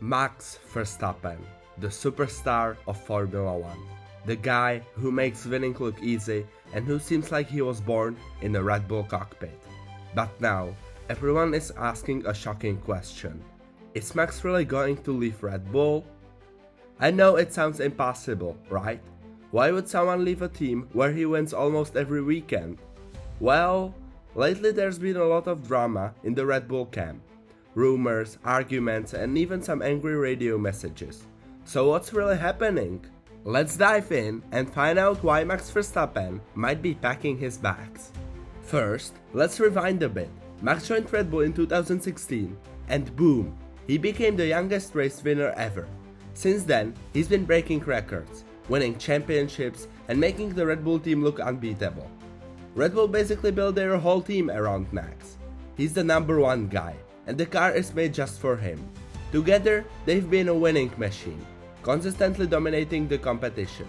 Max Verstappen, the superstar of Formula 1. The guy who makes winning look easy and who seems like he was born in a Red Bull cockpit. But now, everyone is asking a shocking question. Is Max really going to leave Red Bull? I know it sounds impossible, right? Why would someone leave a team where he wins almost every weekend? Well, lately there's been a lot of drama in the Red Bull camp. Rumors, arguments, and even some angry radio messages. So what's really happening? Let's dive in and find out why Max Verstappen might be packing his bags. First, let's rewind a bit. Max joined Red Bull in 2016 and boom, he became the youngest race winner ever. Since then, he's been breaking records, winning championships and making the Red Bull team look unbeatable. Red Bull basically built their whole team around Max. He's the number one guy, and the car is made just for him. Together, they've been a winning machine, consistently dominating the competition.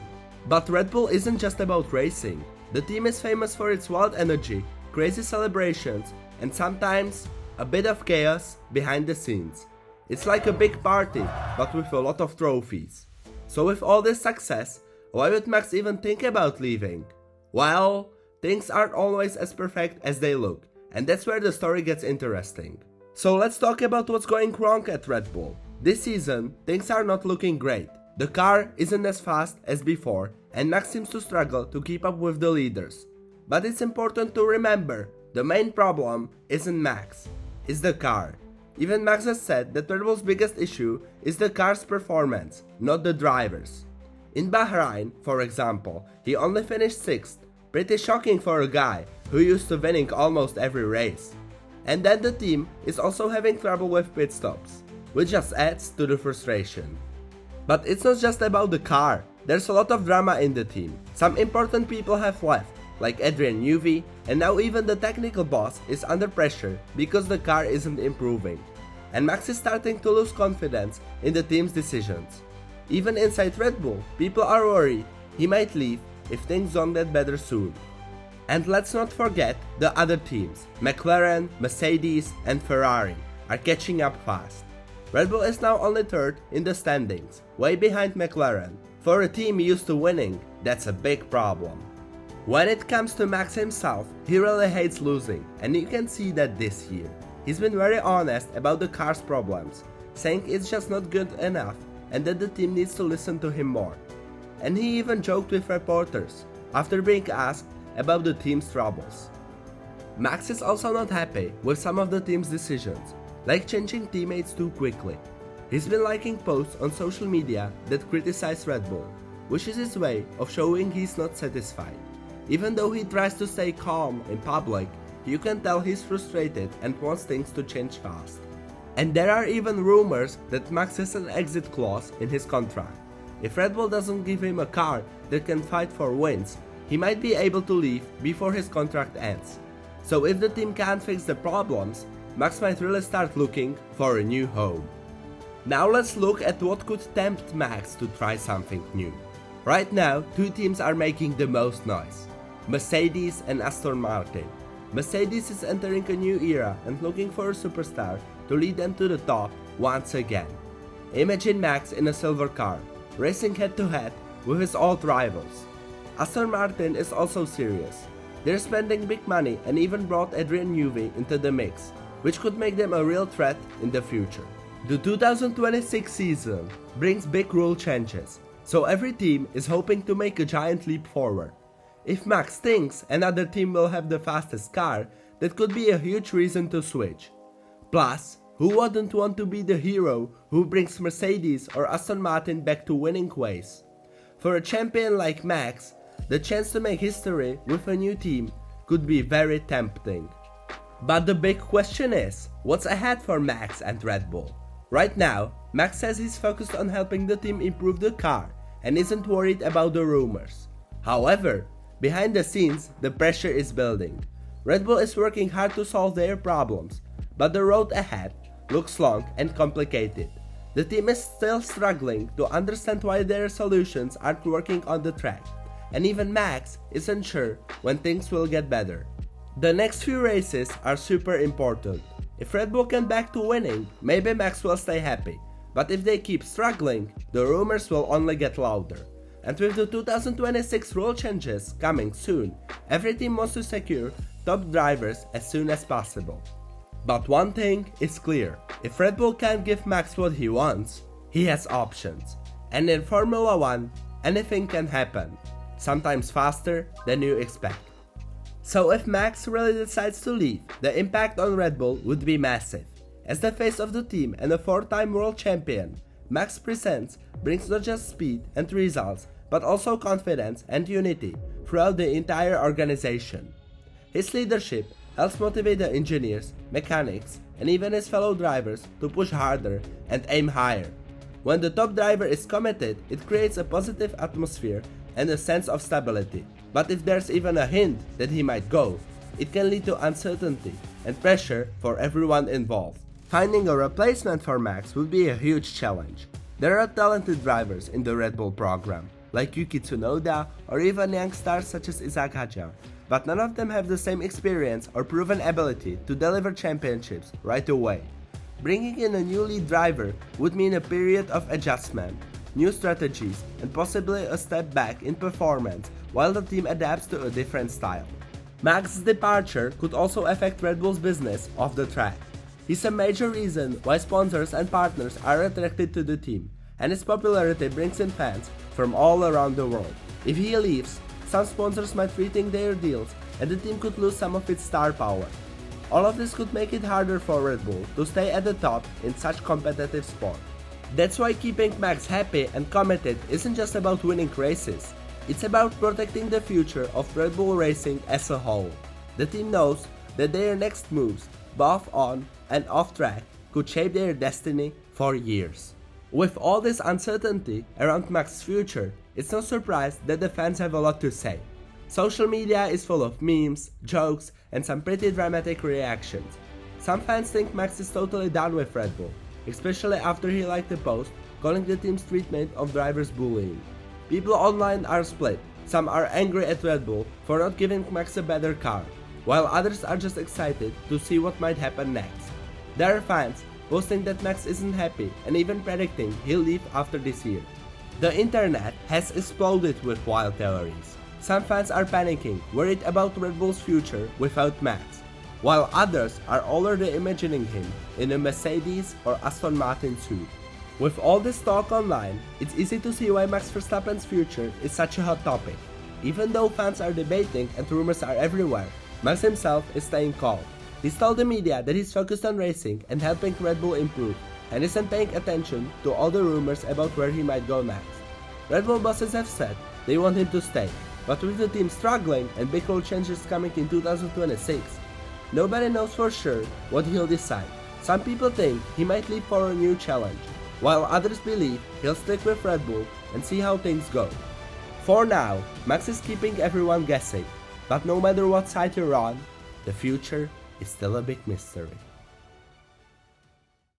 But Red Bull isn't just about racing. The team is famous for its wild energy, crazy celebrations, and sometimes a bit of chaos behind the scenes. It's like a big party, but with a lot of trophies. So with all this success, why would Max even think about leaving? Well, things aren't always as perfect as they look, and that's where the story gets interesting. So let's talk about what's going wrong at Red Bull. This season, things are not looking great. The car isn't as fast as before, and Max seems to struggle to keep up with the leaders. But it's important to remember, the main problem isn't Max, it's the car. Even Max has said that Red Bull's biggest issue is the car's performance, not the drivers. In Bahrain, for example, he only finished 6th, pretty shocking for a guy who used to winning almost every race. And then the team is also having trouble with pit stops, which just adds to the frustration. But it's not just about the car, there's a lot of drama in the team. Some important people have left, like Adrian Newey, and now even the technical boss is under pressure because the car isn't improving. And Max is starting to lose confidence in the team's decisions. Even inside Red Bull, people are worried he might leave if things don't get better soon. And let's not forget the other teams. McLaren, Mercedes, and Ferrari are catching up fast. Red Bull is now only 3rd in the standings, way behind McLaren. For a team used to winning, that's a big problem. When it comes to Max himself, he really hates losing, and you can see that this year. He's been very honest about the car's problems, saying it's just not good enough and that the team needs to listen to him more. And he even joked with reporters after being asked about the team's troubles. Max is also not happy with some of the team's decisions, like changing teammates too quickly. He's been liking posts on social media that criticize Red Bull, which is his way of showing he's not satisfied. Even though he tries to stay calm in public, you can tell he's frustrated and wants things to change fast. And there are even rumors that Max has an exit clause in his contract. If Red Bull doesn't give him a car that can fight for wins, he might be able to leave before his contract ends. So if the team can't fix the problems, Max might really start looking for a new home. Now let's look at what could tempt Max to try something new. Right now, 2 teams are making the most noise: Mercedes and Aston Martin. Mercedes is entering a new era and looking for a superstar to lead them to the top once again. Imagine Max in a silver car, racing head to head with his old rivals. Aston Martin is also serious. They're spending big money and even brought Adrian Newey into the mix, which could make them a real threat in the future. The 2026 season brings big rule changes, so every team is hoping to make a giant leap forward. If Max thinks another team will have the fastest car, that could be a huge reason to switch. Plus, who wouldn't want to be the hero who brings Mercedes or Aston Martin back to winning ways? For a champion like Max, the chance to make history with a new team could be very tempting. But the big question is, what's ahead for Max and Red Bull? Right now, Max says he's focused on helping the team improve the car and isn't worried about the rumors. However, behind the scenes, the pressure is building. Red Bull is working hard to solve their problems, but the road ahead looks long and complicated. The team is still struggling to understand why their solutions aren't working on the track, and even Max isn't sure when things will get better. The next few races are super important. If Red Bull can back to winning, maybe Max will stay happy. But if they keep struggling, the rumors will only get louder. And with the 2026 rule changes coming soon, every team wants to secure top drivers as soon as possible. But one thing is clear, if Red Bull can't give Max what he wants, he has options. And in Formula 1, anything can happen, sometimes faster than you expect. So if Max really decides to leave, the impact on Red Bull would be massive. As the face of the team and a 4-time world champion, Max' presence brings not just speed and results, but also confidence and unity throughout the entire organization. His leadership helps motivate the engineers, mechanics, and even his fellow drivers to push harder and aim higher. When the top driver is committed, it creates a positive atmosphere and a sense of stability. But if there's even a hint that he might go, it can lead to uncertainty and pressure for everyone involved. Finding a replacement for Max would be a huge challenge. There are talented drivers in the Red Bull program, like Yuki Tsunoda or even young stars such as Isaac Hadjar, but none of them have the same experience or proven ability to deliver championships right away. Bringing in a new lead driver would mean a period of adjustment, new strategies, and possibly a step back in performance while the team adapts to a different style. Max's departure could also affect Red Bull's business off the track. He's a major reason why sponsors and partners are attracted to the team, and his popularity brings in fans from all around the world. If he leaves, some sponsors might rethink their deals and the team could lose some of its star power. All of this could make it harder for Red Bull to stay at the top in such competitive sport. That's why keeping Max happy and committed isn't just about winning races, it's about protecting the future of Red Bull racing as a whole. The team knows that their next moves, both on and off track, could shape their destiny for years. With all this uncertainty around Max's future, it's no surprise that the fans have a lot to say. Social media is full of memes, jokes, and some pretty dramatic reactions. Some fans think Max is totally done with Red Bull, especially after he liked a post calling the team's treatment of drivers bullying. People online are split. Some are angry at Red Bull for not giving Max a better car, while others are just excited to see what might happen next. There are fans posting that Max isn't happy and even predicting he'll leave after this year. The internet has exploded with wild theories. Some fans are panicking, worried about Red Bull's future without Max, while others are already imagining him in a Mercedes or Aston Martin suit. With all this talk online, it's easy to see why Max Verstappen's future is such a hot topic. Even though fans are debating and rumors are everywhere, Max himself is staying calm. He's told the media that he's focused on racing and helping Red Bull improve, and isn't paying attention to all the rumors about where he might go next. Red Bull bosses have said they want him to stay, but with the team struggling and big rule changes coming in 2026, nobody knows for sure what he'll decide. Some people think he might leave for a new challenge, while others believe he'll stick with Red Bull and see how things go. For now, Max is keeping everyone guessing, but no matter what side you're on, the future is still a big mystery.